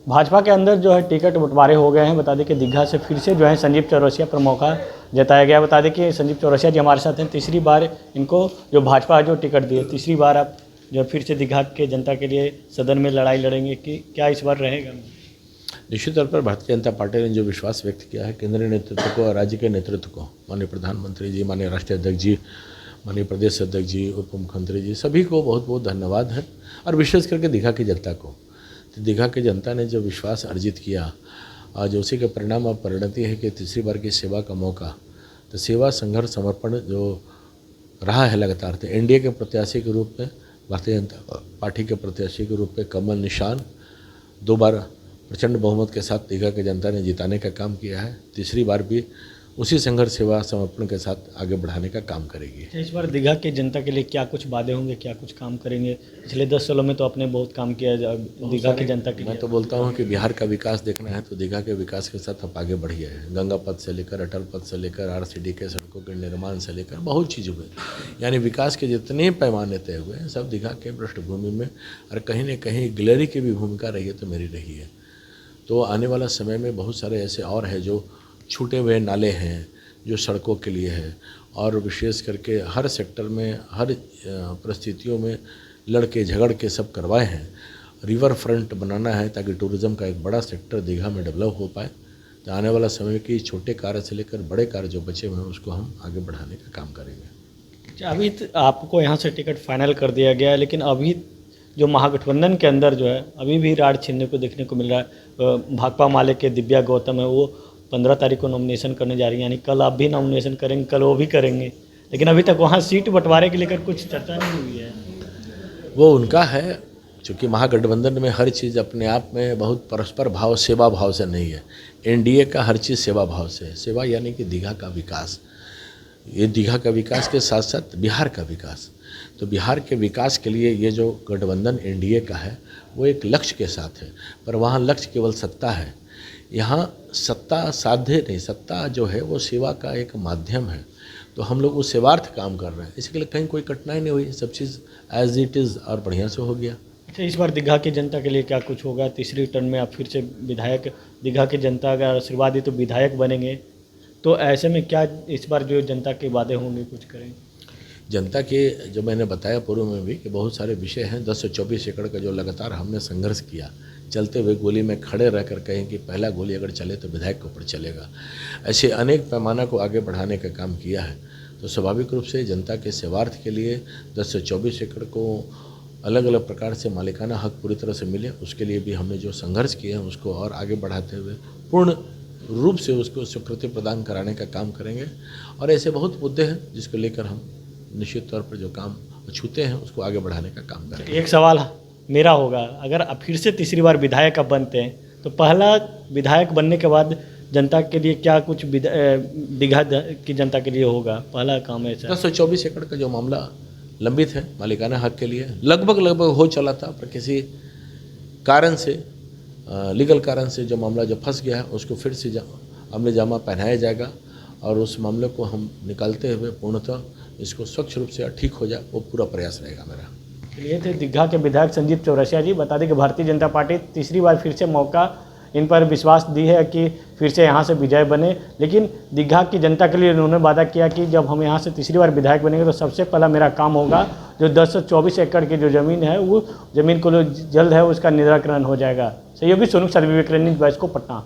भाजपा के अंदर जो है टिकट बंटवारे हो गए हैं। बता दें कि दीघा से फिर से जो है संजीव चौरसिया पर मौका जताया गया। बता दें कि संजीव चौरसिया जी हमारे साथ हैं। तीसरी बार इनको जो भाजपा जो टिकट दिए, तीसरी बार आप जो फिर से दीघा के जनता के लिए सदन में लड़ाई लड़ेंगे कि क्या इस बार रहेगा? निश्चित तौर पर भारतीय जनता पार्टी ने जो विश्वास व्यक्त किया है केंद्रीय नेतृत्व को और राज्य के नेतृत्व को, माननीय प्रधानमंत्री जी, माननीय राष्ट्रीय अध्यक्ष जी, माननीय प्रदेश अध्यक्ष जी, उप मुख्यमंत्री जी, सभी को बहुत बहुत धन्यवाद है। और विशेष करके दीघा की जनता को, तो दीघा की जनता ने जो विश्वास अर्जित किया, आज उसी के परिणाम अब परिणति है कि तीसरी बार की सेवा का मौका, तो सेवा, संघर्ष, समर्पण जो रहा है लगातार, तो एनडीए के प्रत्याशी के रूप में, भारतीय जनता पार्टी के प्रत्याशी के रूप में कमल निशान 2 बार प्रचंड बहुमत के साथ दीघा की जनता ने जिताने का काम किया है। तीसरी बार भी उसी संघर्ष, सेवा, समर्पण के साथ आगे बढ़ाने का काम करेगी। इस बार दीघा की जनता के लिए क्या कुछ वादे होंगे, क्या कुछ काम करेंगे? पिछले 10 सालों में तो आपने बहुत काम किया है दीघा की जनता के लिए। मैं तो बोलता हूँ कि बिहार का विकास देखना है तो दीघा के विकास के साथ आप आगे बढ़िए हैं। गंगा पथ से लेकर अटल पथ से लेकर आरसीडी के सड़कों के निर्माण से लेकर बहुत चीज़ हुए, यानी विकास के जितने पैमाने तय हुए हैं सब दीघा के पृष्ठभूमि में, और कहीं न कहीं गिलहरी की भी भूमिका रही है तो मेरी रही है। तो आने वाला समय में बहुत सारे ऐसे और हैं जो छूटे हुए नाले हैं, जो सड़कों के लिए है, और विशेष करके हर सेक्टर में, हर परिस्थितियों में लड़के झगड़ के सब करवाए हैं। रिवर फ्रंट बनाना है ताकि टूरिज़्म का एक बड़ा सेक्टर दीघा में डेवलप हो पाए। तो आने वाला समय की छोटे कार्य से लेकर बड़े कार्य जो बचे हुए हैं उसको हम आगे बढ़ाने का काम करेंगे। अभी आपको यहाँ से टिकट फाइनल कर दिया गया है, लेकिन अभी जो महागठबंधन के अंदर जो है अभी भी राड छिड़ने को देखने को मिल रहा है। भाकपा माले के दिव्या गौतम है, वो 15 तारीख को नॉमिनेशन करने जा रही है, यानी कल आप भी नॉमिनेशन करेंगे, कल वो भी करेंगे, लेकिन अभी तक वहाँ सीट बंटवारे के लेकर कुछ चर्चा नहीं हुई है। वो उनका है, क्योंकि महागठबंधन में हर चीज़ अपने आप में बहुत परस्पर भाव, सेवा भाव से नहीं है। एनडीए का हर चीज़ सेवा भाव से है। सेवा यानी कि दीघा का विकास, ये दीघा का विकास के साथ साथ बिहार का विकास। तो बिहार के विकास के लिए ये जो गठबंधन एनडीए का है वो एक लक्ष्य के साथ है, पर वहाँ लक्ष्य केवल सत्ता है। यहाँ सत्ता साध्य नहीं, सत्ता जो है वो सेवा का एक माध्यम है। तो हम लोग उस सेवार्थ काम कर रहे हैं, इसके लिए कहीं कोई कठिनाई नहीं हुई, सब चीज़ एज इट इज़ और बढ़िया से हो गया। अच्छा, इस बार दीघा की जनता के लिए क्या कुछ होगा? तीसरी टर्म में आप फिर से विधायक, दीघा की जनता का आशीर्वाद दी तो विधायक बनेंगे, तो ऐसे में क्या इस बार जो जनता के वादे होंगे, कुछ करेंगे? जनता के जो मैंने बताया पूर्व में भी कि बहुत सारे विषय हैं। 10 से 24 एकड़ का जो लगातार हमने संघर्ष किया, चलते हुए गोली में खड़े रहकर कहें कि पहला गोली अगर चले तो विधायक के ऊपर चलेगा, ऐसे अनेक पैमाना को आगे बढ़ाने का काम किया है। तो स्वाभाविक रूप से जनता के सेवार्थ के लिए 10 से 24 एकड़ को अलग अलग प्रकार से मालिकाना हक पूरी तरह से मिले, उसके लिए भी हमने जो संघर्ष किए हैं उसको और आगे बढ़ाते हुए पूर्ण रूप से उसको स्वीकृति प्रदान कराने का काम करेंगे। और ऐसे बहुत मुद्दे हैं जिसको लेकर हम निश्चित तौर पर जो काम छूते हैं उसको आगे बढ़ाने का काम करेंगे। एक सवाल मेरा होगा, अगर आप फिर से तीसरी बार विधायक अब बनते हैं तो पहला विधायक बनने के बाद जनता के लिए क्या कुछ दीघा की जनता के लिए होगा? पहला काम ऐसा 10 से 24 एकड़ का जो मामला लंबित है मालिकाना हक के लिए, लगभग हो चला था, पर किसी कारण से, लीगल कारण से जो मामला जो फंस गया है उसको फिर से अमल जामा पहनाया जाएगा, और उस मामले को हम निकालते हुए पूर्णतः इसको स्वच्छ रूप से ठीक हो जाए, वो पूरा प्रयास रहेगा मेरा। ये थे दीघा के विधायक संजीव चौरसिया जी। बता दें कि भारतीय जनता पार्टी तीसरी बार फिर से मौका इन पर विश्वास दी है कि फिर से यहाँ से विजय बने, लेकिन दीघा की जनता के लिए उन्होंने वादा किया कि जब हम यहाँ से तीसरी बार विधायक बनेंगे तो सबसे पहला मेरा काम होगा जो 10 से 24 एकड़ की जो ज़मीन है वो ज़मीन को जल्द है उसका निराकरण हो जाएगा। सहयोगी सोनू सर्वे को पटना।